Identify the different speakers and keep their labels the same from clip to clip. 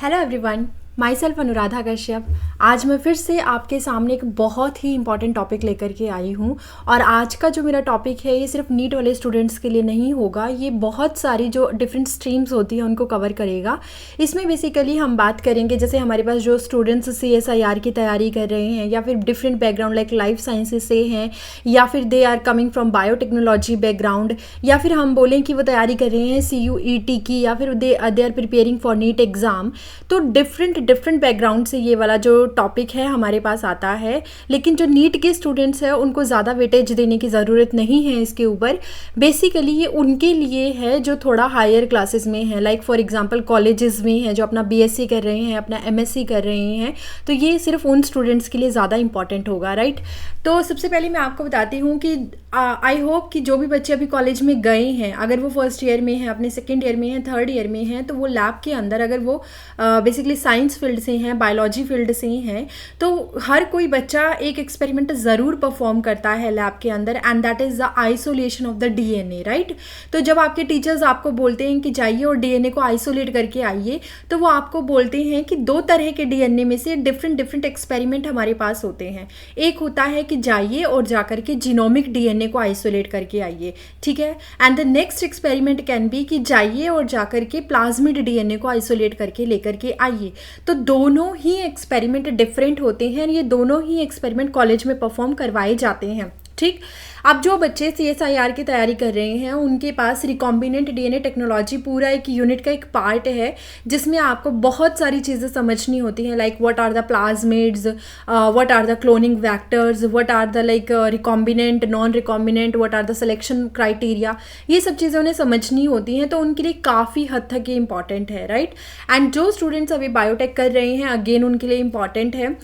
Speaker 1: Hello everyone, my self Anuradha Kashyap. आज मैं फिर से आपके सामने एक बहुत ही इंपॉर्टेंट टॉपिक लेकर के आई हूँ। और आज का जो मेरा टॉपिक है ये सिर्फ नीट वाले स्टूडेंट्स के लिए नहीं होगा, ये बहुत सारी जो डिफरेंट स्ट्रीम्स होती हैं उनको कवर करेगा। इसमें बेसिकली हम बात करेंगे जैसे हमारे पास जो स्टूडेंट्स CSIR की तैयारी कर रहे हैं या फिर different background like life sciences से हैं या फिर they are coming from biotechnology background, या फिर हम बोलें कि वो तैयारी कर रहे हैं CUET की, या फिर they are preparing for NEET exam. तो डिफरेंट बैकग्राउंड से ये वाला जो टॉपिक है हमारे पास आता है। लेकिन जो नीट के स्टूडेंट्स हैं उनको ज़्यादा वेटेज देने की ज़रूरत नहीं है इसके ऊपर। बेसिकली ये उनके लिए है जो थोड़ा हायर क्लासेस में है, लाइक फॉर एग्जांपल कॉलेजेस में है जो अपना BSc कर रहे हैं, अपना MSc कर रहे हैं। तो ये सिर्फ उन स्टूडेंट्स के लिए ज़्यादा इंपॉर्टेंट होगा, राइट। तो सबसे पहले मैं आपको बताती हूँ कि आई होप कि जो भी बच्चे अभी कॉलेज में गए हैं, अगर वो फर्स्ट ईयर में हैं, अपने सेकेंड ईयर में हैं, थर्ड ईयर में हैं, तो वो लैब के अंदर अगर वो बेसिकली साइंस फील्ड से हैं, बायोलॉजी फील्ड से हैं, तो हर कोई बच्चा एक एक्सपेरिमेंट ज़रूर परफॉर्म करता है लैब के अंदर, and that is the isolation of the DNA, right. तो जब आपके टीचर्स आपको बोलते हैं कि जाइए और DNA को आइसोलेट करके आइए, तो वो आपको बोलते हैं कि दो तरह के DNA में से डिफरेंट एक्सपेरिमेंट हमारे पास होते हैं। एक होता है कि जाइए और जाकर के जीनोमिक DNA को आइसोलेट करके आइए, ठीक है। And the next experiment can be कि जाइए और जाकर के प्लाज्मिड DNA को आइसोलेट करके लेकर के आइए। तो दोनों ही एक्सपेरिमेंट डिफरेंट होते हैं, ये दोनों ही एक्सपेरिमेंट कॉलेज में परफॉर्म करवाए जाते हैं, ठीक। अब जो बच्चे CSIR की तैयारी कर रहे हैं उनके पास रिकॉम्बिनेंट DNA टेक्नोलॉजी पूरा एक यूनिट का एक पार्ट है जिसमें आपको बहुत सारी चीज़ें समझनी होती हैं, like what are the plasmids, what are the cloning vectors, what are the like recombinant, non recombinant, what are the selection criteria. ये सब चीज़ें उन्हें समझनी होती हैं, तो उनके लिए काफ़ी हद तक ये इंपॉर्टेंट है, राइट। एंड जो स्टूडेंट्स अभी बायोटेक कर रहे हैं अगेन उनके लिए इंपॉर्टेंट है।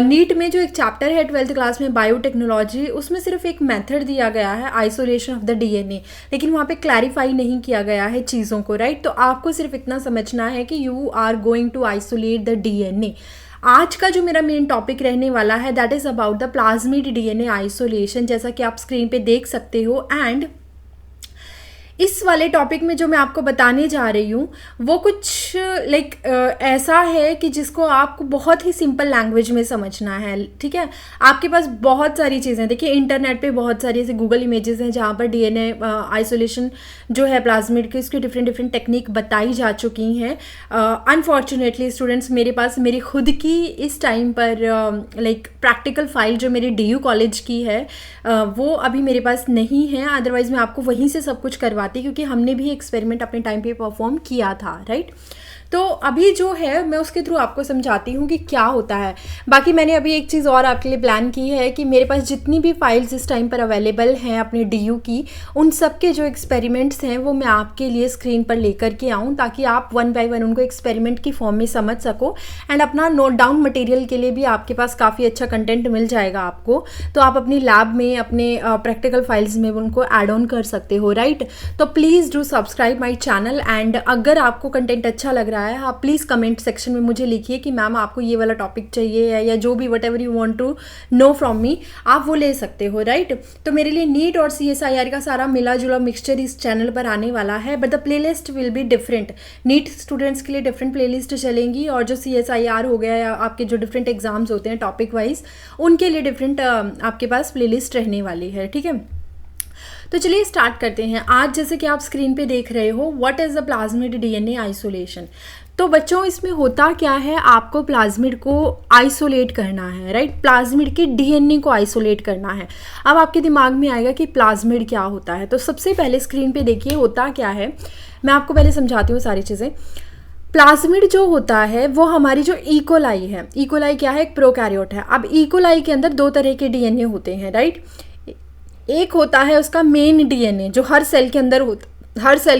Speaker 1: नीट में जो एक चैप्टर है 12th क्लास में बायोटेक्नोलॉजी, उसमें सिर्फ एक मेथड दिया गया है आइसोलेशन ऑफ द DNA, लेकिन वहाँ पे क्लैरिफाई नहीं किया गया है चीज़ों को, राइट। तो आपको सिर्फ इतना समझना है कि you are going to isolate the DNA। आज का जो मेरा मेन टॉपिक रहने वाला है that is about the plasmid DNA isolation, जैसा कि आप स्क्रीन पे देख सकते हो। एंड इस वाले टॉपिक में जो मैं आपको बताने जा रही हूँ वो कुछ लाइक ऐसा है कि जिसको आपको बहुत ही सिंपल लैंग्वेज में समझना है, ठीक है। आपके पास बहुत सारी चीज़ें, देखिए इंटरनेट पे बहुत सारी ऐसे गूगल इमेजेस हैं जहाँ पर DNA आइसोलेशन जो है प्लाज्मिड की उसकी डिफरेंट टेक्निक बताई जा चुकी हैं। अनफॉर्चुनेटली स्टूडेंट्स मेरे पास मेरी खुद की इस टाइम पर लाइक प्रैक्टिकल फाइल जो मेरी DU कॉलेज की है वो अभी मेरे पास नहीं है, अदरवाइज़ मैं आपको वहीं से सब कुछ करवा क्योंकि हमने भी एक्सपेरिमेंट अपने टाइम पे परफॉर्म किया था, राइट। तो अभी जो है मैं उसके थ्रू आपको समझाती हूँ कि क्या होता है। बाकी मैंने अभी एक चीज़ और आपके लिए प्लान की है कि मेरे पास जितनी भी फाइल्स इस टाइम पर अवेलेबल हैं अपने DU की, उन सब के जो एक्सपेरिमेंट्स हैं वो मैं आपके लिए स्क्रीन पर लेकर के आऊँ ताकि आप वन बाय वन उनको एक्सपेरिमेंट की फॉर्म में समझ सको। एंड अपना नोट डाउन मटेरियल के लिए भी आपके पास काफ़ी अच्छा कंटेंट मिल जाएगा आपको, तो आप अपनी लैब में अपने प्रैक्टिकल फाइल्स में उनको ऐड ऑन कर सकते हो, राइट। तो please do subscribe my channel. And अगर आपको कंटेंट अच्छा लग रहा है आप प्लीज़ कमेंट सेक्शन में मुझे लिखिए कि मैम आपको ये वाला टॉपिक चाहिए है, या जो भी whatever you want to know from me आप वो ले सकते हो, राइट। तो मेरे लिए नीट और CSIR का सारा मिला जुला मिक्सचर इस चैनल पर आने वाला है, but the playlist will be different. NEET students के लिए डिफरेंट प्लेलिस्ट चलेंगी और जो CSIR हो गया या आपके जो डिफरेंट एग्जाम्स होते हैं टॉपिक वाइज उनके लिए डिफरेंट आपके पास प्लेलिस्ट रहने वाली है, ठीक है। तो चलिए स्टार्ट करते हैं। आज जैसे कि आप स्क्रीन पे देख रहे हो what is the plasmid DNA isolation. तो बच्चों इसमें होता क्या है, आपको प्लाज्मिड को आइसोलेट करना है, राइट। प्लाज्मिड के DNA को आइसोलेट करना है। अब आपके दिमाग में आएगा कि प्लाज्मिड क्या होता है, तो सबसे पहले स्क्रीन पे देखिए होता क्या है, मैं आपको पहले समझाती हूँ सारी चीज़ें। प्लाज्मिड जो होता है वो हमारी जो इकोलाई है, इकोलाई क्या है, एक प्रोकैरियोट है। अब इकोलाई के अंदर दो तरह के DNA होते हैं, राइट। एक होता है उसका मेन DNA जो हर सेल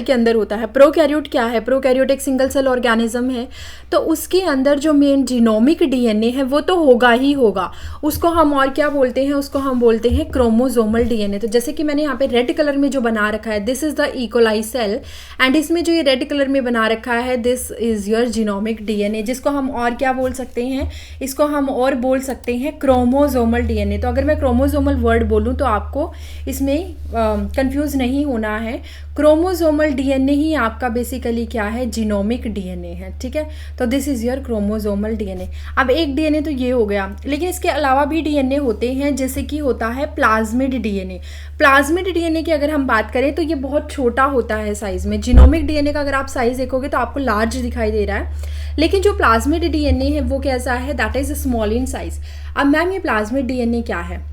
Speaker 1: के अंदर होता है। प्रोकैरियोट क्या है, प्रोकैरियोट एक सिंगल सेल ऑर्गेनिज्म है, तो उसके अंदर जो मेन जीनोमिक DNA है वो तो होगा ही होगा। उसको हम और क्या बोलते हैं, उसको हम बोलते हैं क्रोमोसोमल DNA। तो जैसे कि मैंने यहाँ पे रेड कलर में जो बना रखा है this is the E coli cell, and इसमें जो ये रेड कलर में बना रखा है this is your genomic DNA, जिसको हम और क्या बोल सकते हैं, इसको हम और बोल सकते हैं क्रोमोसोमल DNA। तो अगर मैं क्रोमोसोमल वर्ड बोलूँ तो आपको इसमें कंफ्यूज नहीं होना है। क्रोमो क्रोमोसोमल डीएनए ही आपका बेसिकली क्या है, जीनोमिक डीएनए है, ठीक है। तो this is your chromosomal DNA. अब एक डीएनए तो ये हो गया, लेकिन इसके अलावा भी डीएनए होते हैं, जैसे कि होता है प्लाज्मिड डीएनए। प्लाज्मिड डीएनए की अगर हम बात करें तो ये बहुत छोटा होता है साइज़ में। जीनोमिक डीएनए का अगर आप साइज़ देखोगे तो आपको लार्ज दिखाई दे रहा है, लेकिन जो प्लाज्मिड डीएनए है वो कैसा है, that is small in size. अब मैम ये प्लाज्मिड डीएनए क्या है,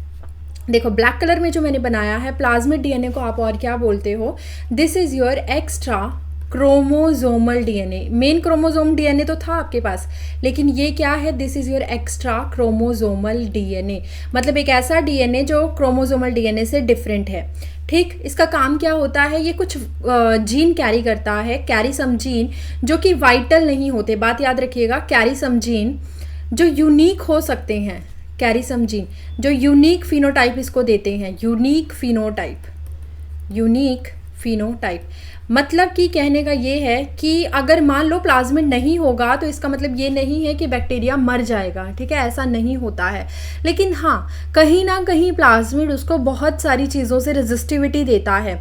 Speaker 1: देखो ब्लैक कलर में जो मैंने बनाया है, प्लाज्मिड डीएनए को आप और क्या बोलते हो, this is your extra chromosomal DNA. Main chromosome DNA तो था आपके पास, लेकिन ये क्या है, this is your extra chromosomal DNA, मतलब एक ऐसा डीएनए जो क्रोमोसोमल डीएनए से डिफरेंट है, ठीक। इसका काम क्या होता है, ये कुछ जीन कैरी करता है, कैरी सम जीन जो कि वाइटल नहीं होते, बात याद रखिएगा, कैरी सम जीन जो यूनिक हो सकते हैं, कैरी सम जीन जो यूनिक फिनोटाइप इसको देते हैं, यूनिक फिनोटाइप। मतलब कि कहने का ये है कि अगर मान लो प्लाज्मिड नहीं होगा तो इसका मतलब ये नहीं है कि बैक्टीरिया मर जाएगा, ठीक है, ऐसा नहीं होता है। लेकिन हाँ, कहीं ना कहीं प्लाज्मिड उसको बहुत सारी चीज़ों से रेजिस्टिविटी देता है,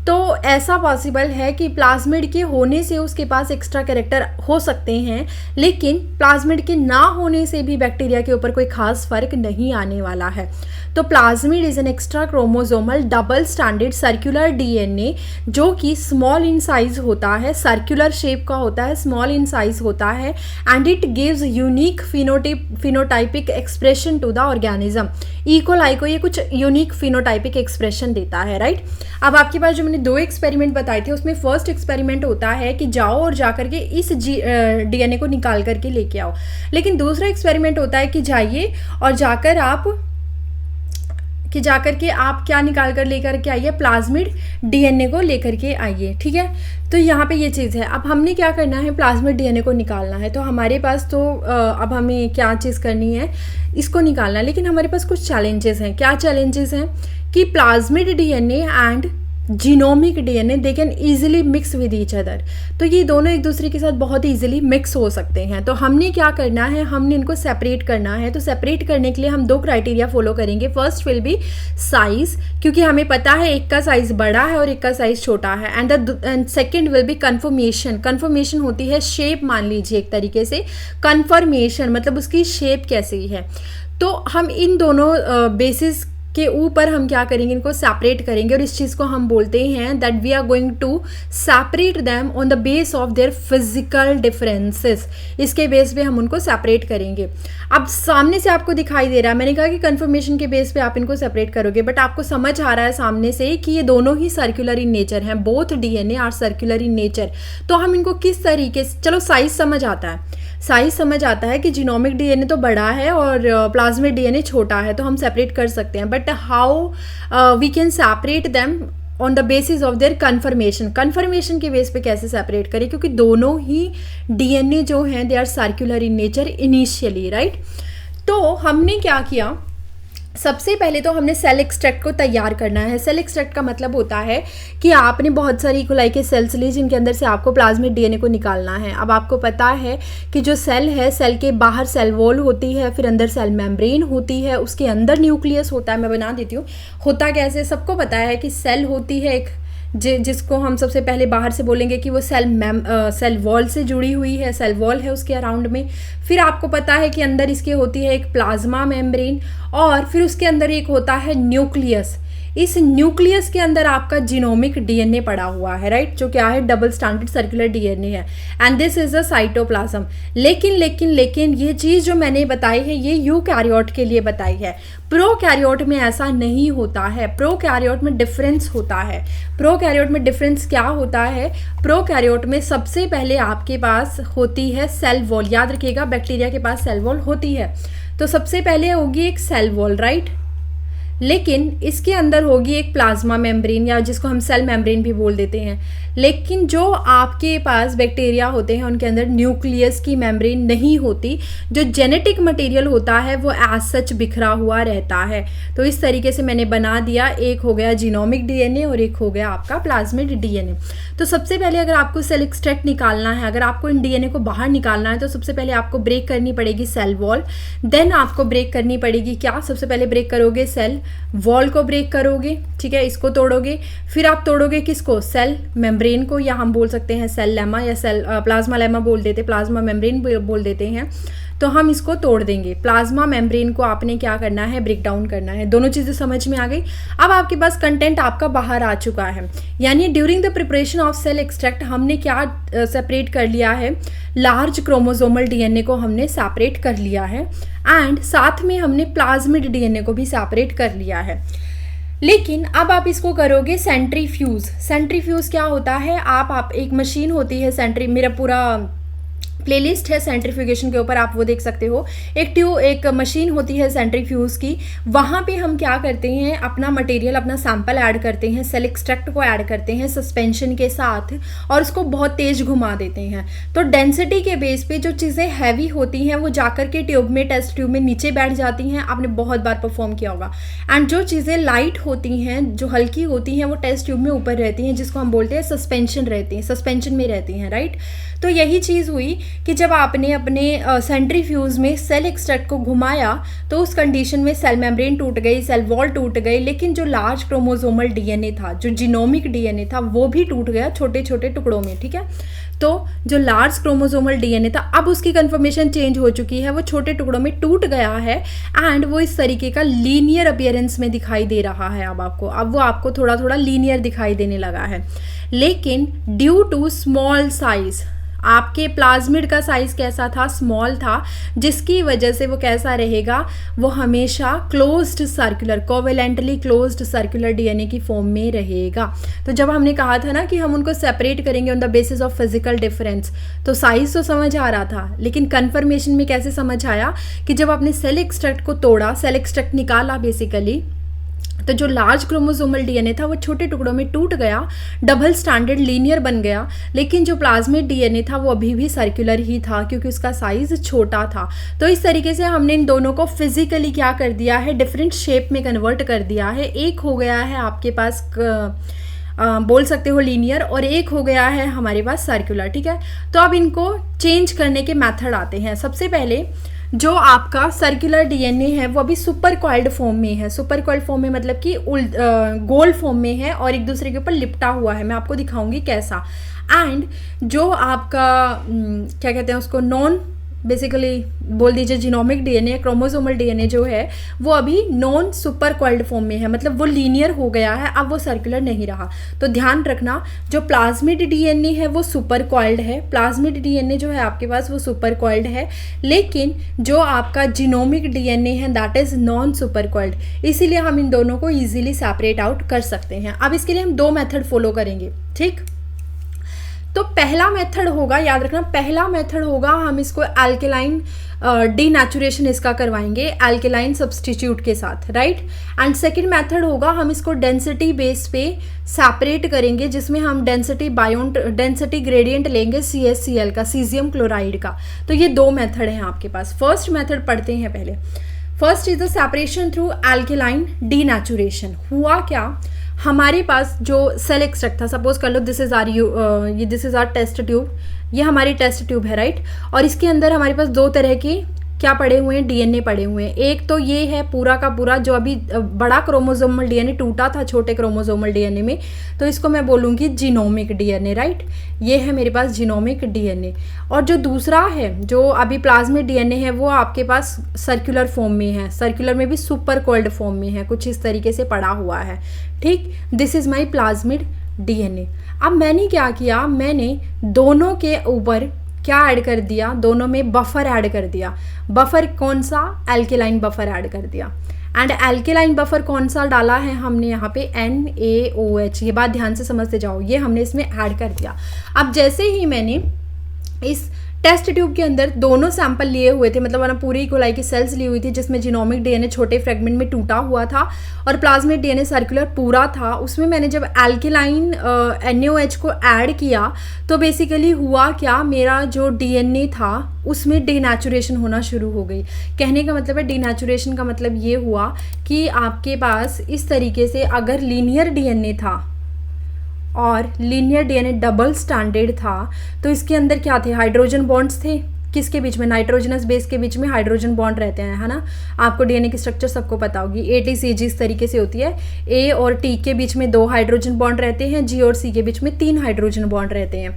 Speaker 1: तो ऐसा पॉसिबल है कि प्लाज्मिड के होने से उसके पास एक्स्ट्रा कैरेक्टर हो सकते हैं, लेकिन प्लाज्मिड के ना होने से भी बैक्टीरिया के ऊपर कोई खास फर्क नहीं आने वाला है। तो plasmid is an extra chromosomal double standard circular DNA जो कि स्मॉल इन साइज होता है, सर्कुलर शेप का होता है, स्मॉल इन साइज होता है, and it gives unique phenotypic expression to the organism. E coli को ये कुछ यूनिक फिनोटाइपिक एक्सप्रेशन देता है, राइट। अब आपके पास जो मैंने 2 एक्सपेरिमेंट बताए थे, उसमें फर्स्ट एक्सपेरिमेंट होता है कि जाओ और जा करके इस डीएनए को निकाल करके लेके आओ, लेकिन दूसरा एक्सपेरिमेंट होता है कि जाइए और जाकर के आप क्या निकाल कर लेकर के आइए, प्लाज्मिड डीएनए को लेकर के आइए, ठीक है। तो यहाँ पे ये चीज़ है। अब हमने क्या करना है, प्लाज्मिड डीएनए को निकालना है, तो हमारे पास तो अब हमें क्या चीज़ करनी है, इसको निकालना है, लेकिन हमारे पास कुछ चैलेंजेस हैं। क्या चैलेंजेस हैं कि plasmid DNA and genomic DNA they can easily mix with each other, तो ये दोनों एक दूसरे के साथ बहुत ईजिली मिक्स हो सकते हैं। तो हमने क्या करना है, हमने इनको सेपरेट करना है। तो सेपरेट करने के लिए हम 2 क्राइटेरिया फॉलो करेंगे। फर्स्ट विल बी साइज, क्योंकि हमें पता है एक का साइज बड़ा है और एक का साइज छोटा है, and second will be conformation. Conformation होती है शेप, मान लीजिए एक तरीके से कन्फर्मेशन मतलब उसकी शेप कैसी है। तो हम इन दोनों बेसिस के ऊपर हम क्या करेंगे, इनको सेपरेट करेंगे, और इस चीज़ को हम बोलते हैं that we are going to separate them on the base of their physical differences. इसके बेस पे हम उनको सेपरेट करेंगे। अब सामने से आपको दिखाई दे रहा है, मैंने कहा कि कन्फर्मेशन के बेस पे आप इनको सेपरेट करोगे, बट आपको समझ आ रहा है सामने से कि ये दोनों ही सर्कुलर इन नेचर हैं, both DNA are circular in nature. तो हम इनको किस तरीके से, चलो साइज समझ आता है कि जीनोमिक डीएनए तो बड़ा है और प्लाज्मिड डीएनए छोटा है, तो हम सेपरेट कर सकते हैं, but how we can separate them on the basis of their conformation के बेस पे कैसे सेपरेट करें, क्योंकि दोनों ही डीएनए जो हैं they are circular in nature initially, right. तो हमने क्या किया, सबसे पहले तो हमने सेल एक्सट्रैक्ट को तैयार करना है। सेल एक्सट्रैक्ट का मतलब होता है कि आपने बहुत सारी इकोलाई के सेल्स ली जिनके अंदर से आपको प्लाज्मिड डीएनए को निकालना है। अब आपको पता है कि जो सेल है, सेल के बाहर सेल वॉल होती है, फिर अंदर सेल मेम्ब्रेन होती है, उसके अंदर न्यूक्लियस होता है। मैं बना देती हूँ होता कैसे, सबको पता है कि सेल होती है एक जिसको हम सबसे पहले बाहर से बोलेंगे कि वो सेल वॉल से जुड़ी हुई है, सेल वॉल है उसके अराउंड में। फिर आपको पता है कि अंदर इसके होती है एक प्लाज्मा मेम्ब्रेन, और फिर उसके अंदर एक होता है न्यूक्लियस। इस न्यूक्लियस के अंदर आपका जीनोमिक डीएनए पड़ा हुआ है, राइट, जो क्या है डबल स्टैंडर्ड सर्कुलर डीएनए है, and this is a cytoplasm. लेकिन ये चीज़ जो मैंने बताई है ये यूकैरियोट के लिए बताई है। प्रोकैरियोट में ऐसा नहीं होता है, प्रोकैरियोट में डिफरेंस होता है। प्रोकैरियोट में डिफरेंस क्या होता है, प्रोकैरियोट में सबसे पहले आपके पास होती है सेल वॉल। याद रखिएगा बैक्टीरिया के पास सेल वॉल होती है, तो सबसे पहले होगी एक सेल वॉल, राइट, लेकिन इसके अंदर होगी एक प्लाज्मा मेम्ब्रेन, या जिसको हम सेल मेम्ब्रेन भी बोल देते हैं। लेकिन जो आपके पास बैक्टीरिया होते हैं उनके अंदर न्यूक्लियस की मेम्ब्रेन नहीं होती, जो जेनेटिक मटेरियल होता है वो एज सच बिखरा हुआ रहता है। तो इस तरीके से मैंने बना दिया, एक हो गया जीनोमिक डीएनए और एक हो गया आपका प्लाज्मिड डीएनए। तो सबसे पहले अगर आपको सेल एक्सट्रैक्ट निकालना है, अगर आपको इन डीएनए को बाहर निकालना है, तो सबसे पहले आपको ब्रेक करनी पड़ेगी सेल वॉल। देन आपको ब्रेक करनी पड़ेगी क्या, सबसे पहले ब्रेक करोगे सेल वॉल को ब्रेक करोगे, ठीक है, इसको तोड़ोगे। फिर आप तोड़ोगे किसको, सेल मेम्ब्रेन को, या हम बोल सकते हैं सेल लेमा या सेल प्लाज्मा लेमा बोल देते, प्लाज्मा मेम्ब्रेन बोल देते हैं। तो हम इसको तोड़ देंगे। प्लाज्मा मेम्ब्रेन को आपने क्या करना है, ब्रेक डाउन करना है। दोनों चीज़ें समझ में आ गई। अब आपके पास कंटेंट आपका बाहर आ चुका है, यानी during the preparation of cell extract हमने क्या सेपरेट कर लिया है, लार्ज क्रोमोसोमल डीएनए को हमने सेपरेट कर लिया है, एंड साथ में हमने प्लाज्मिड डीएनए को भी सेपरेट कर लिया है। लेकिन अब आप इसको करोगे सेंट्रीफ्यूज। सेंट्रीफ्यूज क्या होता है, आप एक मशीन होती है, मेरा पूरा प्लेलिस्ट है सेंट्रीफ्यूगेशन के ऊपर, आप वो देख सकते हो। एक मशीन होती है सेंट्रीफ्यूज की, वहाँ पे हम क्या करते हैं, अपना मटेरियल, अपना सैंपल ऐड करते हैं, सेल एक्सट्रैक्ट को ऐड करते हैं सस्पेंशन के साथ, और उसको बहुत तेज घुमा देते हैं। तो डेंसिटी के बेस पे जो चीज़ें हैवी होती हैं वो जाकर के ट्यूब में, टेस्ट ट्यूब में नीचे बैठ जाती हैं, आपने बहुत बार परफॉर्म किया होगा। एंड जो चीज़ें लाइट होती हैं, जो हल्की होती हैं, वो टेस्ट ट्यूब में ऊपर रहती हैं, जिसको हम बोलते हैं सस्पेंशन रहती हैं, सस्पेंशन में रहती हैं, राइट। तो यही चीज़ हुई कि जब आपने अपने सेंट्रीफ्यूज में सेल एक्सट्रैक्ट को घुमाया तो उस कंडीशन में सेल मेम्ब्रेन टूट गई, सेल वॉल टूट गई, लेकिन जो लार्ज क्रोमोसोमल डीएनए था, जो जीनोमिक डीएनए था, वो भी टूट गया छोटे छोटे टुकड़ों में, ठीक है। तो जो लार्ज क्रोमोसोमल डीएनए था, अब उसकी कन्फर्मेशन चेंज हो चुकी है, वो छोटे टुकड़ों में टूट गया है, एंड वो इस तरीके का लीनियर अपीयरेंस में दिखाई दे रहा है। अब वो आपको थोड़ा थोड़ा लीनियर दिखाई देने लगा है। लेकिन ड्यू टू स्मॉल साइज, आपके प्लाज्मिड का साइज कैसा था, स्मॉल था, जिसकी वजह से वो कैसा रहेगा, वो हमेशा closed circular, covalently closed circular DNA की फॉर्म में रहेगा। तो जब हमने कहा था ना कि हम उनको सेपरेट करेंगे on the basis of physical difference, तो साइज तो समझ आ रहा था, लेकिन कन्फर्मेशन में कैसे समझ आया कि जब आपने सेल एक्सट्रैक्ट को तोड़ा, सेल एक्सट्रैक्ट निकाला बेसिकली, तो जो लार्ज क्रोमोसोमल डीएनए था वो छोटे टुकड़ों में टूट गया, डबल स्टैंडर्ड लीनियर बन गया, लेकिन जो प्लाज्मिड डीएनए था वो अभी भी सर्कुलर ही था क्योंकि उसका साइज छोटा था। तो इस तरीके से हमने इन दोनों को फिजिकली क्या कर दिया है, डिफरेंट शेप में कन्वर्ट कर दिया है। एक हो गया है आपके पास बोल सकते हो लीनियर, और एक हो गया है हमारे पास सर्कुलर, ठीक है। तो अब इनको चेंज करने के मेथड आते हैं। सबसे पहले जो आपका सर्कुलर डीएनए है वो अभी सुपर कॉइल्ड फॉर्म में है। सुपर कॉइल्ड फॉर्म में मतलब कि गोल फॉर्म में है और एक दूसरे के ऊपर लिपटा हुआ है। मैं आपको दिखाऊंगी कैसा। एंड जो आपका क्या कहते हैं उसको, नॉन बेसिकली बोल दीजिए जीनोमिक डीएनए, क्रोमोसोमल डीएनए जो है वो अभी नॉन सुपर कॉइल्ड फॉर्म में है, मतलब वो लीनियर हो गया है, अब वो सर्कुलर नहीं रहा। तो ध्यान रखना, जो प्लाज्मिड डीएनए है वो सुपर कॉइल्ड है, प्लाज्मिड डीएनए जो है आपके पास वो सुपर कॉइल्ड है, लेकिन जो आपका जीनोमिक डीएनए है that is non super coiled. इसीलिए हम इन दोनों को ईजिली सेपरेट आउट कर सकते हैं। अब इसके लिए हम दो मेथड फॉलो करेंगे, ठीक। तो पहला मेथड होगा, याद रखना, पहला मेथड होगा हम इसको एल्केलाइन डीनेचुरेशन इसका करवाएंगे एल्केलाइन सब्सटीट्यूट के साथ, राइट। एंड सेकंड मेथड होगा हम इसको डेंसिटी बेस पे सेपरेट करेंगे, जिसमें हम डेंसिटी ग्रेडियंट लेंगे CaCl का, सीजियम क्लोराइड का। तो ये दो मेथड हैं आपके पास। फर्स्ट मेथड पढ़ते हैं पहले। First is the separation through alkaline denaturation. हुआ क्या, हमारे पास जो सेल एक्सट्रैक्ट था, सपोज कर लो this is our test tube, ये हमारी टेस्ट ट्यूब है, राइट। और इसके अंदर हमारे पास दो तरह की क्या पड़े हुए हैं, डीएनए पड़े हुए हैं। एक तो ये है पूरा का पूरा जो अभी बड़ा क्रोमोसोमल डीएनए टूटा था छोटे क्रोमोसोमल डीएनए में, तो इसको मैं बोलूँगी जीनोमिक डीएनए, राइट। ये है मेरे पास जीनोमिक डीएनए। और जो दूसरा है जो अभी प्लाज्मिड डीएनए है वो आपके पास सर्कुलर फॉर्म में है, सर्कुलर में भी सुपर कोल्ड फॉर्म में है, कुछ इस तरीके से पड़ा हुआ है, ठीक। This is my plasmid DNA. अब मैंने क्या किया, मैंने दोनों के ऊपर क्या ऐड कर दिया, दोनों में बफर ऐड कर दिया। बफर कौन सा, एल्केलाइन बफर ऐड कर दिया। एंड एल्केलाइन बफर कौन सा डाला है हमने यहाँ पे, NaOH। ये बात ध्यान से समझते जाओ, ये हमने इसमें ऐड कर दिया। अब जैसे ही मैंने इस टेस्ट ट्यूब के अंदर दोनों सैंपल लिए हुए थे, मतलब मैंने पूरी कोलाई की सेल्स ली हुई थी जिसमें जीनोमिक डीएनए छोटे फ्रेगमेंट में टूटा हुआ था और प्लाज्मिड डीएनए सर्कुलर पूरा था। उसमें मैंने जब एल्केलाइन NaOH को ऐड किया तो बेसिकली हुआ क्या, मेरा जो डीएनए था उसमें डीनेचुरेशन होना शुरू हो गई। कहने का मतलब है डीनेचुरेशन का मतलब ये हुआ कि आपके पास इस तरीके से अगर लीनियर डीएनए था और लीनियर डीएनए डबल स्टैंडर्ड था तो इसके अंदर क्या थे, हाइड्रोजन बॉन्ड्स थे। किसके बीच में, नाइट्रोजनस बेस के बीच में हाइड्रोजन बॉन्ड रहते हैं, है ना। आपको डीएनए की स्ट्रक्चर सबको पता होगी, ATCG इस तरीके से होती है। A और T के बीच में 2 हाइड्रोजन बॉन्ड रहते हैं, G और C के बीच में 3 हाइड्रोजन बॉन्ड रहते हैं।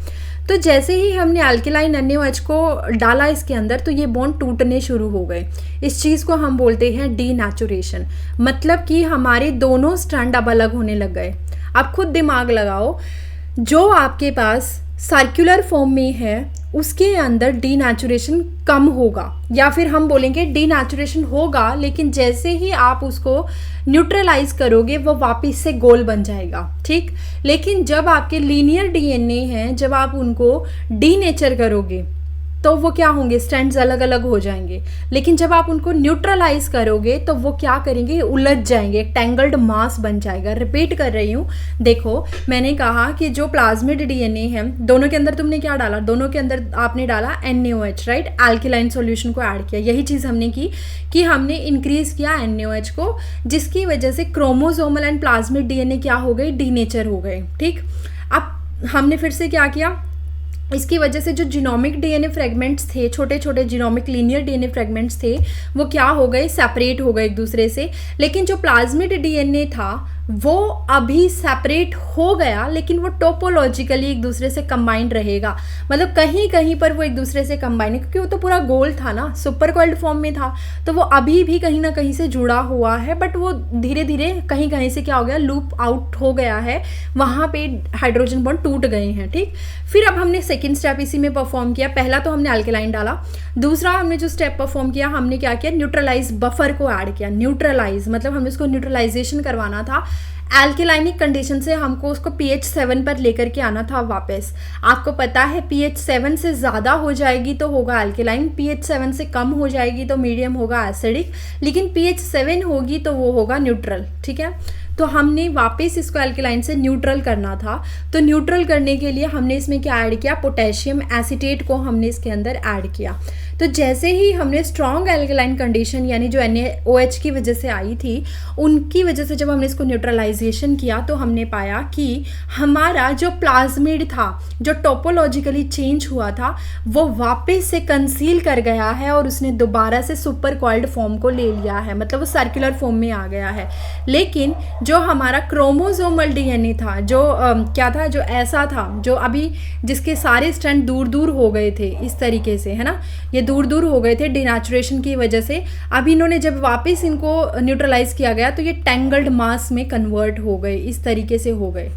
Speaker 1: तो जैसे ही हमने अल्केलाइन NaOH को डाला इसके अंदर तो ये बॉन्ड टूटने शुरू हो गए। इस चीज़ को हम बोलते हैं डीनेचुरेशन, मतलब कि हमारे दोनों स्ट्रैंड अब अलग होने लग गए। आप खुद दिमाग लगाओ, जो आपके पास सर्कुलर फॉर्म में है उसके अंदर डीनेचुरेशन कम होगा, या फिर हम बोलेंगे डीनेचुरेशन होगा, लेकिन जैसे ही आप उसको न्यूट्रलाइज करोगे वो वापस से गोल बन जाएगा, ठीक। लेकिन जब आपके लीनियर डीएनए हैं, जब आप उनको डीनेचर करोगे तो वो क्या होंगे, स्ट्रैंड्स अलग अलग हो जाएंगे। लेकिन जब आप उनको न्यूट्रलाइज करोगे तो वो क्या करेंगे, उलझ जाएंगे, एक टेंगल्ड मास बन जाएगा। रिपीट कर रही हूँ, देखो मैंने कहा कि जो प्लाज्मिड डीएनए है दोनों के अंदर तुमने क्या डाला, दोनों के अंदर आपने डाला NaOH, राइट, अल्केलाइन सॉल्यूशन को ऐड किया। यही चीज़ हमने की कि हमने इंक्रीज किया NaOH को, जिसकी वजह से क्रोमोसोमल एंड प्लाज्मिड डीएनए क्या हो गए, डीनेचर हो गए, ठीक। अब हमने फिर से क्या किया, इसकी वजह से जो जीनोमिक डीएनए फ्रेगमेंट्स थे, छोटे छोटे जीनोमिक लीनियर डीएनए फ्रेगमेंट्स थे, वो क्या हो गए, सेपरेट हो गए एक दूसरे से। लेकिन जो प्लाज्मिड डीएनए था वो अभी सेपरेट हो गया, लेकिन वो टोपोलॉजिकली एक दूसरे से कंबाइंड रहेगा। मतलब कहीं कहीं पर वो एक दूसरे से कंबाइंड है, क्योंकि वो तो पूरा गोल था ना, सुपर कॉइल्ड फॉर्म में था, तो वो अभी भी कहीं ना कहीं से जुड़ा हुआ है। बट वो धीरे धीरे कहीं कहीं से क्या हो गया, लूप आउट हो गया है, वहाँ पे हाइड्रोजन बॉन्ड टूट गए हैं, ठीक। फिर अब हमने सेकेंड स्टेप इसी में परफॉर्म किया। पहला तो हमने अल्केलाइन डाला, दूसरा हमने जो स्टेप परफॉर्म किया, हमने क्या किया, न्यूट्रलाइज बफर को ऐड किया। न्यूट्रलाइज मतलब हमें उसको न्यूट्रलाइजेशन करवाना था। एल्केलाइनिक कंडीशन से हमको उसको pH 7 पर लेकर के आना था वापस। आपको पता है pH 7 से ज़्यादा हो जाएगी तो होगा अल्केलाइन, pH 7 से कम हो जाएगी तो मीडियम होगा एसिडिक, लेकिन pH 7 होगी तो वो होगा न्यूट्रल, ठीक है। तो हमने वापस इसको अल्केलाइन से न्यूट्रल करना था। तो न्यूट्रल करने के लिए हमने इसमें क्या ऐड किया, पोटेशियम एसीटेट को हमने इसके अंदर ऐड किया। तो जैसे ही हमने स्ट्रॉन्ग एल्केलाइन कंडीशन यानी जो NaOH की वजह से आई थी, उनकी वजह से जब हमने इसको न्यूट्रलाइजेशन किया तो हमने पाया कि हमारा जो प्लाज्मिड था, जो टोपोलॉजिकली चेंज हुआ था, वो वापस से कंसील कर गया है और उसने दोबारा से सुपर कॉइल्ड फॉर्म को ले लिया है, मतलब वो सर्कुलर फॉर्म में आ गया है। लेकिन जो हमारा क्रोमोसोमल डीएनए था, जो क्या था, जो ऐसा था, जो अभी जिसके सारे स्ट्रैंड दूर दूर हो गए थे इस तरीके से, है ना, ये दूर दूर हो गए थे डिनेचुरेशन की वजह से। अब इन्होंने जब वापस इनको न्यूट्रलाइज किया गया तो ये टेंगल्ड मास में कन्वर्ट हो गए, इस तरीके से हो गए।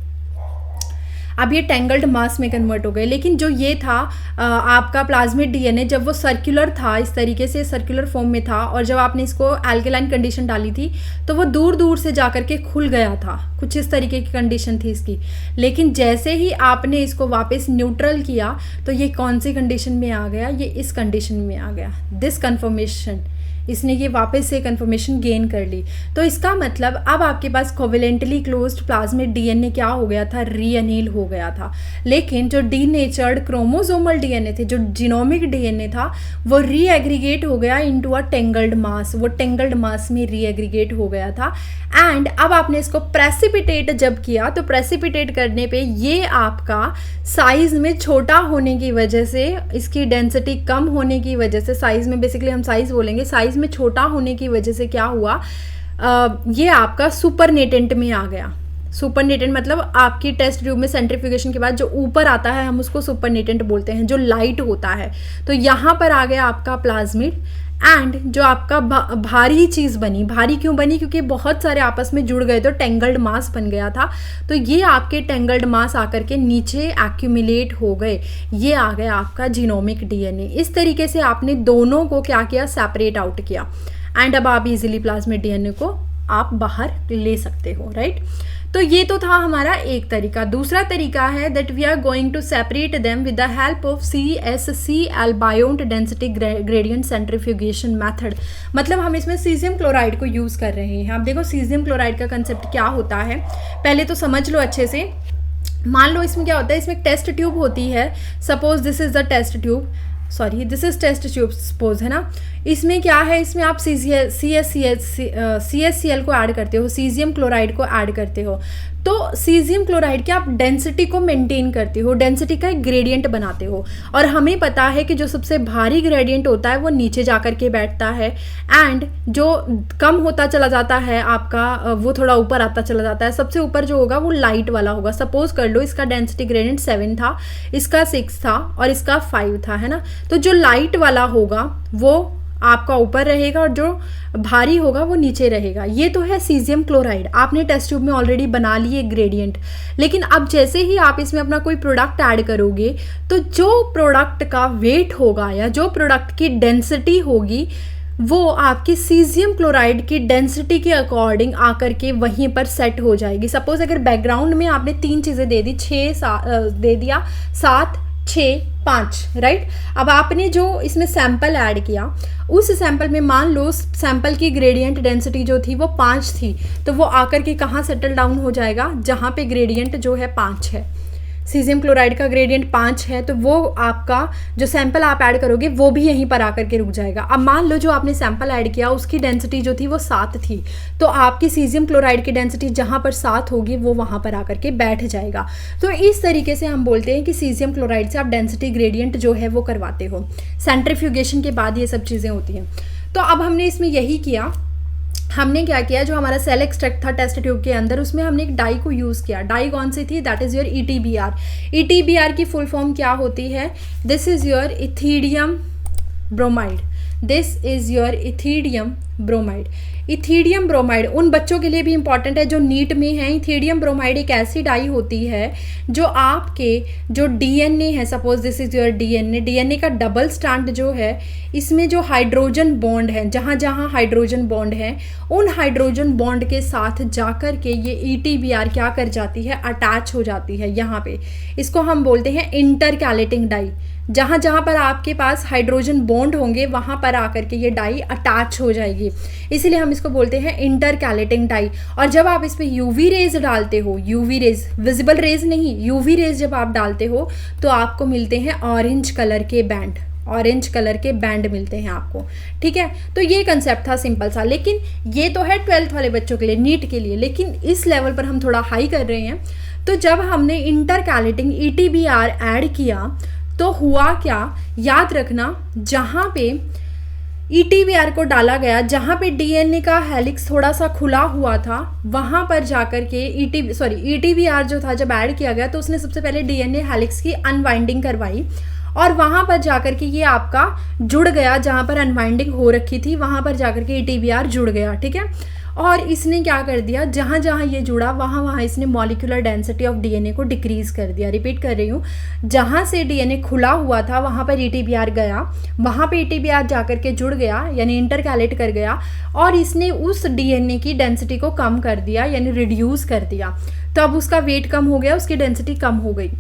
Speaker 1: अब ये टेंगल्ड मास में कन्वर्ट हो गए। लेकिन जो ये था आपका प्लाज्मिड डीएनए, जब वो सर्कुलर था, इस तरीके से सर्कुलर फॉर्म में था, और जब आपने इसको एल्केलाइन कंडीशन डाली थी तो वो दूर दूर से जा करके खुल गया था, कुछ इस तरीके की कंडीशन थी इसकी। लेकिन जैसे ही आपने इसको वापस न्यूट्रल किया तो ये कौन सी कंडीशन में आ गया, ये इस कंडीशन में आ गया, दिस कन्फर्मेशन, इसने ये वापस से कन्फर्मेशन गेन कर ली। तो इसका मतलब अब आपके पास कोवेलेंटली क्लोज्ड प्लाज्मिड डीएनए क्या हो गया था, रीअनील हो गया था। लेकिन जो डीनेचर्ड क्रोमोसोमल डीएनए थे, जो जीनोमिक डीएनए था, वो रीएग्रीगेट हो गया इनटू अ टेंगल्ड मास, वो टेंगल्ड मास में रीएग्रीगेट हो गया था। एंड अब आपने इसको प्रेसिपिटेट जब किया तो प्रेसिपिटेट करने पे ये आपका साइज में छोटा होने की वजह से, इसकी डेंसिटी कम होने की वजह से, साइज में बेसिकली हम साइज बोलेंगे, साइज में छोटा होने की वजह से क्या हुआ, ये आपका सुपरनेटेंट में आ गया। सुपरनेटेंट मतलब आपकी टेस्ट ट्यूब में सेंट्रीफ्यूगेशन के बाद जो ऊपर आता है हम उसको सुपरनेटेंट बोलते हैं, जो लाइट होता है। तो यहाँ पर आ गया आपका प्लाज्मिड, एंड जो आपका भारी चीज़ बनी, भारी क्यों बनी, क्योंकि बहुत सारे आपस में जुड़ गए तो टेंगल्ड मास बन गया था। तो ये आपके टेंगल्ड मास आकर के नीचे एक्यूमुलेट हो गए, ये आ गया आपका जीनोमिक डीएनए। इस तरीके से आपने दोनों को क्या किया, सेपरेट आउट किया, एंड अब आप इजीली प्लाज्मिड डीएनए को आप बाहर ले सकते हो, राइट। तो ये तो था हमारा एक तरीका। दूसरा तरीका है that we are going to separate them with the help of CSCl buoyant density gradient centrifugation method. मतलब हम इसमें सीजियम क्लोराइड को यूज़ कर रहे हैं। अब देखो सीजियम क्लोराइड का कंसेप्ट क्या होता है, पहले तो समझ लो अच्छे से। मान लो इसमें क्या होता है, इसमें एक टेस्ट ट्यूब होती है, suppose this is the test tube, sorry this is test tube suppose, है ना। इसमें क्या है, इसमें आप CSCl को ऐड करते हो, सीजियम क्लोराइड को ऐड करते हो। तो सीजियम क्लोराइड की आप डेंसिटी को मेंटेन करते हो, डेंसिटी का एक ग्रेडियंट बनाते हो। और हमें पता है कि जो सबसे भारी ग्रेडियंट होता है वो नीचे जा कर के बैठता है, एंड जो कम होता चला जाता है आपका वो थोड़ा ऊपर आता चला जाता है। सबसे ऊपर जो होगा वो लाइट वाला होगा। सपोज कर लो इसका डेंसिटी ग्रेडियंट 7 था, इसका 6 था और इसका 5 था, है ना। तो जो लाइट वाला होगा वो आपका ऊपर रहेगा और जो भारी होगा वो नीचे रहेगा। ये तो है सीजियम क्लोराइड। आपने टेस्ट ट्यूब में ऑलरेडी बना लिए ग्रेडियंट। लेकिन अब जैसे ही आप इसमें अपना कोई प्रोडक्ट ऐड करोगे तो जो प्रोडक्ट का वेट होगा या जो प्रोडक्ट की डेंसिटी होगी वो आपकी सीजियम क्लोराइड की डेंसिटी के अकॉर्डिंग आकर के वहीं पर सेट हो जाएगी। सपोज अगर बैकग्राउंड में आपने 3 चीज़ें दे दी, 6 दे दिया, 7, 6, 5, राइट। अब आपने जो इसमें सैंपल ऐड किया, उस सैंपल में मान लो सैंपल की ग्रेडियंट डेंसिटी जो थी वो 5 थी, तो वो आकर के कहाँ सेटल डाउन हो जाएगा, जहाँ पे ग्रेडियंट जो है 5 है। सीजियम क्लोराइड का ग्रेडियंट 5 है, तो वो आपका जो सैंपल आप ऐड करोगे वो भी यहीं पर आकर के रुक जाएगा। अब मान लो जो आपने सैंपल ऐड किया उसकी डेंसिटी जो थी वो 7 थी, तो आपकी सीजियम क्लोराइड की डेंसिटी जहाँ पर 7 होगी वो वहाँ पर आकर के बैठ जाएगा। तो इस तरीके से हम बोलते हैं कि सीजियम क्लोराइड से आप डेंसिटी ग्रेडियंट जो है वो करवाते हो। सेंट्रीफ्यूगेशन के बाद ये सब चीज़ें होती हैं। तो अब हमने इसमें यही किया, हमने क्या किया, जो हमारा सेल एक्सट्रैक्ट था टेस्ट ट्यूब के अंदर उसमें हमने एक डाई को यूज़ किया। डाई कौन सी थी, that is your ETBr। ETBr की फुल फॉर्म क्या होती है, this is your ethidium bromide. This is your ethidium bromide. Ethidium bromide उन बच्चों के लिए भी इंपॉर्टेंट है जो नीट में है। इथीडियम ब्रोमाइड एक ऐसी डाई होती है जो आपके जो DNA है, suppose this is your DNA का डबल स्टैंड जो है, इसमें जो हाइड्रोजन बॉन्ड है, जहाँ जहाँ हाइड्रोजन बॉन्ड है उन हाइड्रोजन बॉन्ड के साथ जाकर के ये ETBr क्या कर जाती है, अटैच हो जाती है यहाँ पे। इसको हम बोलते हैं इंटरकैलेटिंग डाई। जहाँ जहाँ पर आपके पास हाइड्रोजन बॉन्ड होंगे वहाँ पर आकर के ये डाई अटैच हो जाएगी, इसीलिए हम इसको बोलते हैं इंटरकैलेटिंग डाई। और जब आप इसमें UV रेज डालते हो, UV रेज विजिबल रेज नहीं, UV रेज जब आप डालते हो तो आपको मिलते हैं ऑरेंज कलर के बैंड, ऑरेंज कलर के बैंड मिलते हैं आपको, ठीक है। तो ये कंसेप्ट था सिंपल सा। लेकिन ये तो है 12th वाले बच्चों के लिए, नीट के लिए। लेकिन इस लेवल पर हम थोड़ा हाई कर रहे हैं। तो जब हमने इंटरकैलेटिंग ETBr ऐड किया तो हुआ क्या, याद रखना, जहाँ पे ETBr को डाला गया, जहाँ पे DNA का हेलिक्स थोड़ा सा खुला हुआ था, वहाँ पर जाकर के ETBr जो था जब ऐड किया गया तो उसने सबसे पहले DNA हेलिक्स की अनवाइंडिंग करवाई और वहाँ पर जाकर के ये आपका जुड़ गया, जहाँ पर अनवाइंडिंग हो रखी थी वहाँ पर जाकर के ETBr जुड़ गया, ठीक है। और इसने क्या कर दिया, जहाँ जहाँ ये जुड़ा वहाँ वहाँ इसने मॉलिक्यूलर डेंसिटी ऑफ DNA को डिक्रीज़ कर दिया। रिपीट कर रही हूँ, जहाँ से DNA खुला हुआ था वहाँ पर ETBr गया, वहाँ पे ETBr जाकर के जुड़ गया यानी इंटरकैलेट कर गया और इसने उस DNA की डेंसिटी को कम कर दिया यानी रिड्यूस कर दिया। तो अब उसका वेट कम हो गया, उसकी डेंसिटी कम हो गई।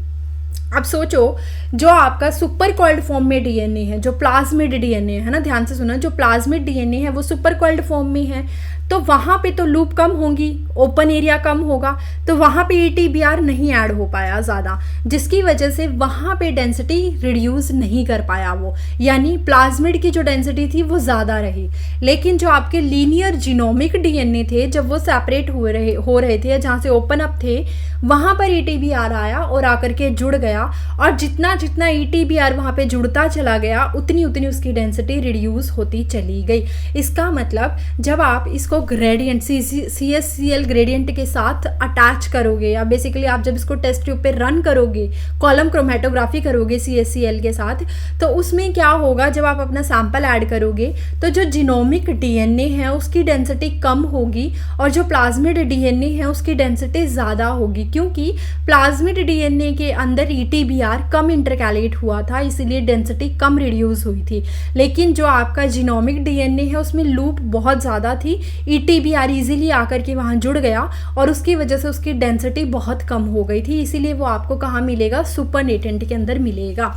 Speaker 1: अब सोचो, जो आपका सुपर कॉइल्ड फॉर्म में DNA है, जो प्लाज्मिड DNA है ना, ध्यान से सुना, जो प्लाज्मिड DNA है वो सुपर कॉइल्ड फॉर्म में है, तो वहाँ पे तो लूप कम होंगी, ओपन एरिया कम होगा, तो वहाँ पे ETBr नहीं ऐड हो पाया ज़्यादा, जिसकी वजह से वहाँ पे डेंसिटी रिड्यूस नहीं कर पाया वो, यानी प्लाज्मिड की जो डेंसिटी थी वो ज़्यादा रही। लेकिन जो आपके लीनियर जीनोमिक DNA थे, जब वो सेपरेट हो रहे थे, जहाँ से ओपन अप थे, वहाँ पर ETBr आया और आकर के जुड़ गया और जितना जितना ETBr वहाँ पे जुड़ता चला गया उतनी उतनी उसकी डेंसिटी रिड्यूस होती चली गई। इसका मतलब जब आप इसको ग्रेडियंट CSCl ग्रेडियंट के साथ अटैच करोगे या बेसिकली आप जब इसको टेस्ट ट्यूब पे रन करोगे, कॉलम क्रोमेटोग्राफी करोगे CSCl के साथ, तो उसमें क्या होगा, जब आप अपना सैंपल ऐड करोगे तो जो जीनोमिक DNA है उसकी डेंसिटी कम होगी और जो प्लाज्मिड DNA है उसकी डेंसिटी ज़्यादा होगी, क्योंकि प्लाज्मिड DNA के अंदर अंदर ETBR कम इंटरकैलेट हुआ था, इसीलिए डेंसिटी कम रिड्यूस हुई थी। लेकिन जो आपका जीनोमिक DNA है उसमें लूप बहुत ज़्यादा थी, ETBR इजीली आकर के वहाँ जुड़ गया और उसकी वजह से उसकी डेंसिटी बहुत कम हो गई थी, इसीलिए वो आपको कहाँ मिलेगा, सुपरनेटेंट के अंदर मिलेगा।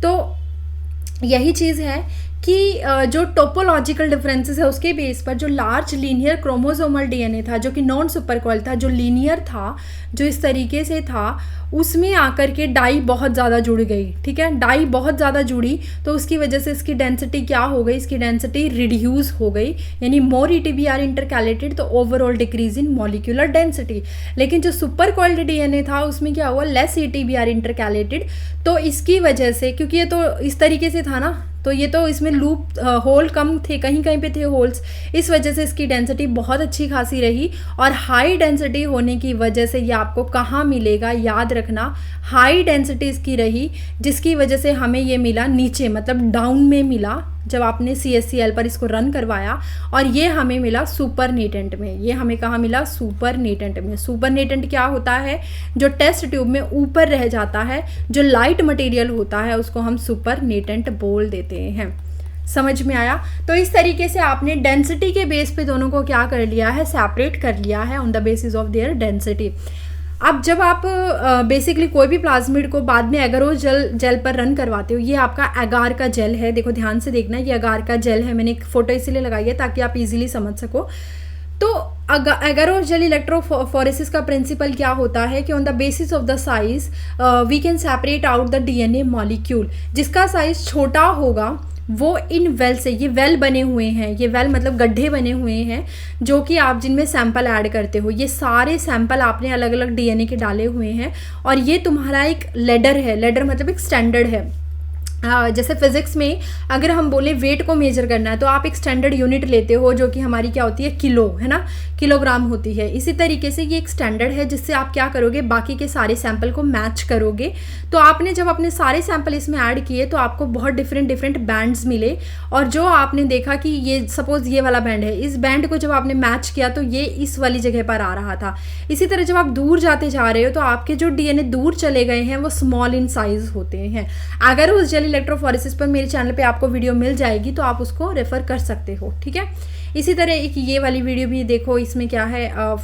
Speaker 1: तो यही चीज़ है कि जो टोपोलॉजिकल डिफरेंसेस है उसके बेस पर जो लार्ज लीनियर क्रोमोसोमल DNA था, जो कि नॉन सुपरकॉइल था, जो लीनियर था, जो इस तरीके से था, उसमें आकर के डाई बहुत ज़्यादा जुड़ गई। ठीक है, डाई बहुत ज़्यादा जुड़ी तो उसकी वजह से इसकी डेंसिटी क्या हो गई, इसकी डेंसिटी रिड्यूस हो गई, यानी मोर ETBR इंटरकैलेटेड तो overall decrease in molecular density. लेकिन जो सुपर कॉइल्ड DNA था उसमें क्या हुआ, लेस ETBR इंटरकैलेटेड, तो इसकी वजह से, क्योंकि ये तो इस तरीके से था ना, तो ये तो इसमें लूप होल कम थे, कहीं कहीं पे थे होल्स, इस वजह से इसकी डेंसिटी बहुत अच्छी खासी रही। और हाई डेंसिटी होने की वजह से ये आपको कहाँ मिलेगा, याद रखना, हाई डेंसिटी इसकी रही, जिसकी वजह से हमें ये मिला नीचे, मतलब डाउन में मिला जब आपने CSCl पर इसको रन करवाया, और ये हमें मिला सुपरनेटेंट में। ये हमें कहाँ मिला, सुपरनेटेंट में। सुपरनेटेंट क्या होता है, जो टेस्ट ट्यूब में ऊपर रह जाता है, जो लाइट मटेरियल होता है उसको हम सुपरनेटेंट बोल देते हैं। समझ में आया? तो इस तरीके से आपने डेंसिटी के बेस पे दोनों को क्या कर लिया है, सेपरेट कर लिया है on the basis of there density. अब जब आप बेसिकली कोई भी प्लाज्मिड को बाद में एगारोस जेल पर रन करवाते हो, ये आपका एगार का जेल है, देखो ध्यान से देखना, ये एगार का जेल है, मैंने एक फोटो इसीलिए लगाई है ताकि आप इजीली समझ सको। तो एगारोस जेल इलेक्ट्रोफोरेसिस का प्रिंसिपल क्या होता है कि on the basis of the size we can separate out the DNA molecule. जिसका साइज छोटा होगा वो इन वेल से, ये वेल बने हुए हैं, ये वेल मतलब गड्ढे बने हुए हैं जो कि आप जिनमें सैंपल ऐड करते हो, ये सारे सैंपल आपने अलग अलग DNA के डाले हुए हैं, और ये तुम्हारा एक लेडर है, लेडर मतलब एक स्टैंडर्ड है। जैसे फिजिक्स में अगर हम बोले वेट को मेजर करना है तो आप एक स्टैंडर्ड यूनिट लेते हो जो कि हमारी क्या होती है, किलो, है ना, किलोग्राम होती है। इसी तरीके से ये एक स्टैंडर्ड है जिससे आप क्या करोगे, बाकी के सारे सैंपल को मैच करोगे। तो आपने जब अपने सारे सैंपल इसमें ऐड किए तो आपको बहुत डिफरेंट बैंड्स मिले, और जो आपने देखा कि ये सपोज ये वाला बैंड है, इस बैंड को जब आपने मैच किया तो ये इस वाली जगह पर आ रहा था। इसी तरह जब आप दूर जाते जा रहे हो तो आपके जो DNA दूर चले गए हैं वो स्मॉल इन साइज होते हैं। अगर उस जेल इलेक्ट्रोफोरेसिस पर मेरे चैनल पे आपको वीडियो मिल जाएगी तो आप उसको रेफर कर सकते हो। ठीक है, इसी तरह एक ये वाली वीडियो भी देखो, इसमें क्या है,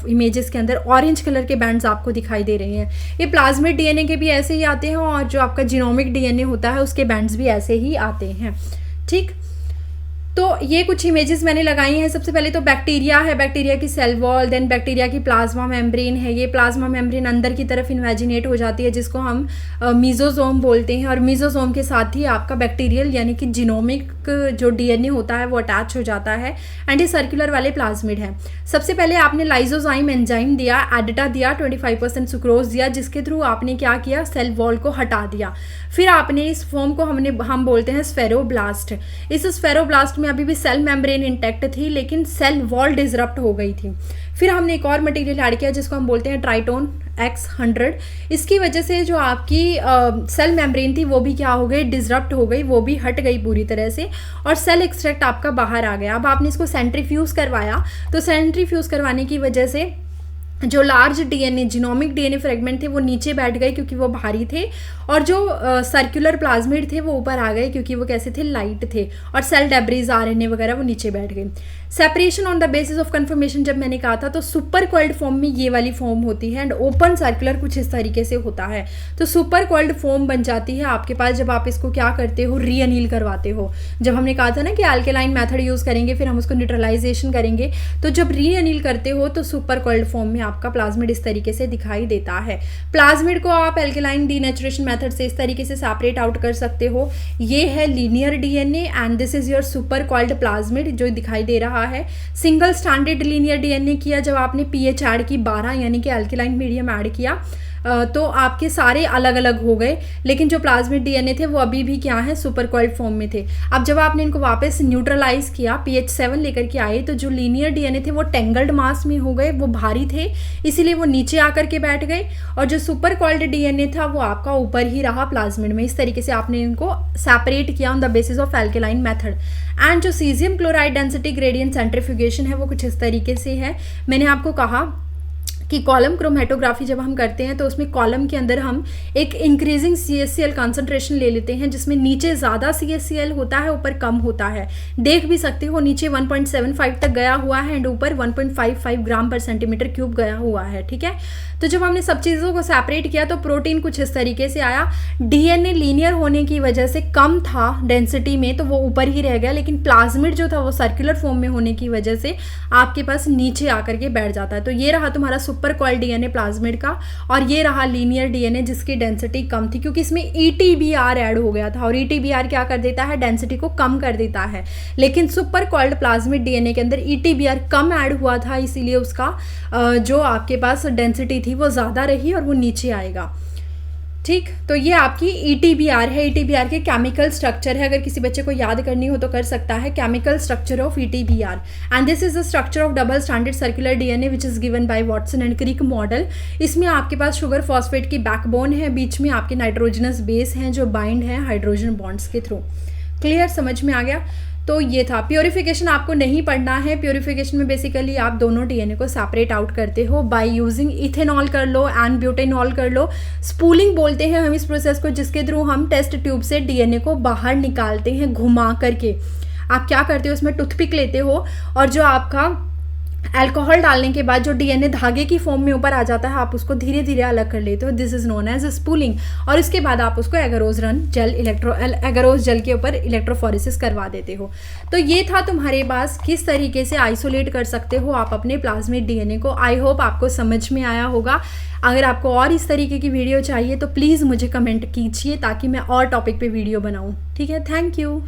Speaker 1: इमेजेस के अंदर ऑरेंज कलर के बैंड्स आपको दिखाई दे रहे हैं। ये प्लाज्मिड DNA के भी ऐसे ही आते हैं, और जो आपका जीनोमिक DNA होता है उसके बैंड्स भी ऐसे ही आते हैं। ठीक, तो ये कुछ इमेजेस मैंने लगाई हैं। सबसे पहले तो बैक्टीरिया है, बैक्टीरिया की सेल वॉल, देन बैक्टीरिया की प्लाज्मा मेम्ब्रेन है। ये प्लाज्मा मेम्ब्रेन अंदर की तरफ इन्वेजिनेट हो जाती है जिसको हम मीजोजोम बोलते हैं, और मीजोजोम के साथ ही आपका बैक्टीरियल यानी कि जीनोमिक जो DNA होता है वो अटैच हो जाता है, एंड ये सर्कुलर वाले प्लाज्मिड है। सबसे पहले आपने लाइजोजाइम एंजाइम दिया, एडिटा दिया, 25% सुक्रोज दिया, जिसके थ्रू आपने क्या किया, सेल वॉल को हटा दिया। फिर आपने इस फॉर्म को हम बोलते हैं स्फेरोब्लास्ट। इस स्फेरोब्लास्ट में अभी भी सेल मेम्ब्रेन इंटैक्ट थी लेकिन सेल वॉल डिसरप्ट हो गई थी। फिर हमने एक और मटेरियल ऐड किया जिसको हम बोलते हैं ट्राइटोन X100। इसकी वजह से जो आपकी सेल मेम्ब्रेन थी वो भी क्या हो गई, डिसरप्ट हो गई, वो भी हट गई पूरी तरह से, और सेल एक्सट्रैक्ट आपका बाहर आ गया। अब आपने इसको सेंट्रीफ्यूज करवाया, तो सेंट्रीफ्यूज करवाने की वजह से जो large DNA genomic DNA fragment थे वो नीचे बैठ गए क्योंकि वो भारी थे, और जो सर्कुलर प्लाज्मिड थे वो ऊपर आ गए क्योंकि वो कैसे थे, लाइट थे, और सेल डेब्रीज RNA वगैरह वो नीचे बैठ गए। Separation on the basis of conformation जब मैंने कहा था, तो सुपर कॉइल्ड फॉर्म में ये वाली फॉर्म होती है, एंड ओपन सर्कुलर कुछ इस तरीके से होता है। तो सुपर कॉइल्ड फॉर्म बन जाती है आपके पास जब आप इसको क्या करते हो, रीअनील करवाते हो। जब हमने कहा था ना कि अल्केलाइन मेथड यूज़ करेंगे फिर हम उसको न्यूट्रलाइजेशन करेंगे, तो जब रीअनील करते हो तो सुपर कॉइल्ड फॉर्म में आपका प्लाज्मिड इस तरीके से दिखाई देता है। प्लाज्मिड को आप अल्केलाइन डीनेचुरेशन मेथड से इस तरीके से सेपरेट आउट कर सकते हो। ये है linear DNA and this is your super coiled plasmid जो दिखाई दे रहा है। सिंगल स्टैंडर्ड लीनियर DNA किया जब आपने pH ऐड की 12 यानी कि अल्केलाइन मीडियम ऐड किया, तो आपके सारे अलग अलग हो गए, लेकिन जो प्लाज्मिड DNA थे वो अभी भी क्या है, सुपर कॉइल्ड फॉर्म में थे। अब जब आपने इनको वापस न्यूट्रलाइज किया, pH 7 लेकर के आए, तो जो लीनियर DNA थे वो टेंगल्ड मास में हो गए, वो भारी थे, इसीलिए वो नीचे आकर के बैठ गए, और जो सुपर कॉइल्ड DNA था वो आपका ऊपर ही रहा प्लाज्मिड में। इस तरीके से आपने इनको सेपरेट किया on the basis of alkaline method. And जो caesium chloride density gradient centrifugation है वो कुछ इस तरीके से है। मैंने आपको कहा कि कॉलम क्रोमेटोग्राफी जब हम करते हैं तो उसमें कॉलम के अंदर हम एक इंक्रीजिंग CHCl कंसंट्रेशन ले लेते हैं, जिसमें नीचे ज़्यादा CHCl होता है, ऊपर कम होता है। देख भी सकते हो नीचे 1.75 तक गया हुआ है एंड ऊपर 1.55 ग्राम पर सेंटीमीटर क्यूब गया हुआ है, ठीक है। तो जब हमने सब चीज़ों को सेपरेट किया तो प्रोटीन कुछ इस तरीके से आया। DNA लीनियर होने की वजह से कम था डेंसिटी में, तो वो ऊपर ही रह गया, लेकिन प्लाज्मिड जो था वो सर्कुलर फॉर्म में होने की वजह से आपके पास नीचे आकर के बैठ जाता है। तो ये रहा तुम्हारा सुपर कॉइल DNA प्लाज्मिड का, और ये रहा लीनियर DNA जिसकी डेंसिटी कम थी, क्योंकि इसमें ETBR ऐड हो गया था, और ETBR क्या कर देता है, डेंसिटी को कम कर देता है। लेकिन सुपर कॉइल्ड प्लाज्मिड DNA के अंदर ETBR कम ऐड हुआ था, इसीलिए उसका जो आपके पास डेंसिटी थी वो ज़्यादा रही और वो नीचे आएगा, ठीक। तो ये आपकी ETBR है। ETBR के केमिकल स्ट्रक्चर है, अगर किसी बच्चे को याद करनी हो तो कर सकता है, chemical structure of ETBR, and this is the structure of double stranded circular DNA which is given by Watson and Crick model. इसमें आपके पास शुगर फॉस्फेट की बैकबोन है, बीच में आपके नाइट्रोजनस बेस हैं जो बाइंड है हाइड्रोजन बॉन्ड्स के थ्रू। क्लियर, समझ में आ गया। तो ये था। प्योरीफिकेशन आपको नहीं पढ़ना है। प्योरीफिकेशन में बेसिकली आप दोनों DNA को सेपरेट आउट करते हो बाय यूजिंग इथेनॉल कर लो एंड ब्यूटेनॉल कर लो। स्पूलिंग बोलते हैं हम इस प्रोसेस को, जिसके थ्रू हम टेस्ट ट्यूब से DNA को बाहर निकालते हैं घुमा करके। आप क्या करते हो, उसमें टूथपिक लेते हो और जो आपका अल्कोहल डालने के बाद जो DNA धागे की फॉर्म में ऊपर आ जाता है, आप उसको धीरे धीरे अलग कर लेते हो। This is known as spooling. और उसके बाद आप उसको एगरोज जेल के ऊपर इलेक्ट्रोफोरेसिस करवा देते हो। तो ये था तुम्हारे पास किस तरीके से आइसोलेट कर सकते हो आप अपने प्लाज्मिड DNA को। आई होप आपको समझ में आया होगा। अगर आपको और इस तरीके की वीडियो चाहिए तो प्लीज़ मुझे कमेंट कीजिए ताकि मैं और टॉपिक पे वीडियो बनाऊँ, ठीक है। Thank you.